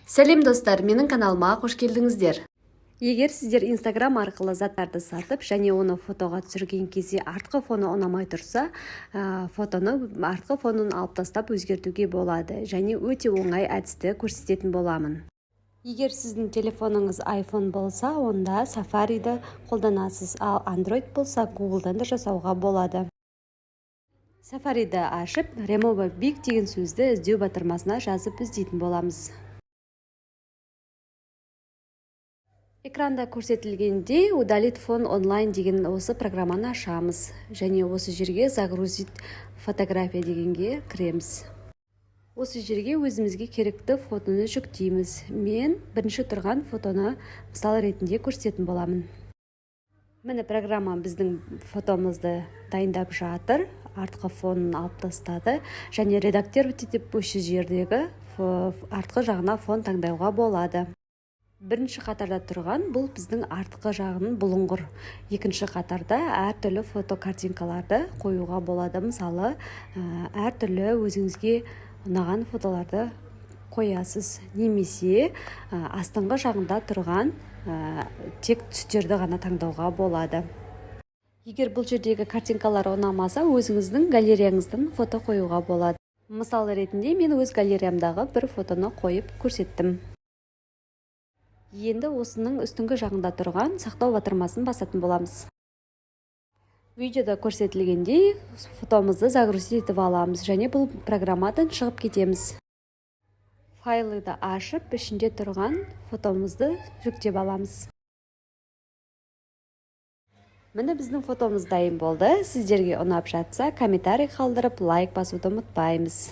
Сәлем достар, менің каналыма қош келдіңіздер. Егер сіздер Instagram арқылы заттарды сатып, және оны фотоға түсірген кезде артқы фоны ұнамай тұрса, фотоны артқы фонын алып тастап өзгертуге болады, және өте оңай әдісті көрсететін боламын. Егер сіздің телефоныңыз iPhone болса, онда Safari'ді қолданасыз, ал Android болса, Google'дан да жасауға болады. Safari'ді ашып, Remove Big деген сөзді іздеу батырмасына жазып іздейтін боламыз. Экранда көрсетілгенде удалить фон онлайн деген осы программаны ашамыз, және осы жерге загрузить фотография дегенге кіреміз. Осы жерге өзімізге керекті фотоны жүктейміз. Мен бірінші тұрған фотоны мысал ретінде көрсететін боламын. Міне программа біздің фотомызды дайындап жатыр, артқы фонын алып тастады, және редактировать деп осы жердегі артқы жағына фон таңдауға болады. Бірінші қатарда тұрған бұл біздің артқы жағының бұлыңғыр. Екінші қатарда әртүрлі фото картинкаларды қоюға болады. Мысалы, әртүрлі өзіңізге ұнаған фотоларды қоясыз. Немесе астыңғы жағында тұрған тек түстерді ғана таңдауға болады. Егер бұл жердегі картинкалар ұнамаса, өзіңіздің галереяңыздан фото қоюға болады. Мысал ретінде мен өз галереямдағы бір фотоны қойып көрсеттім. Енді осының үстіңгі жағында тұрған сақтау батырмасын басатын боламыз. Видеода көрсетілгендей фотомызды загрузить етіп аламыз, және бұл программадан шығып кетеміз. Файлды ашып, ішінде тұрған фотомызды жүктеп аламыз. Міне біздің фотомыз дайын болды. Сіздерге ұнап жатса, комментарий қалдырып, лайк басуды ұмытпаймыз.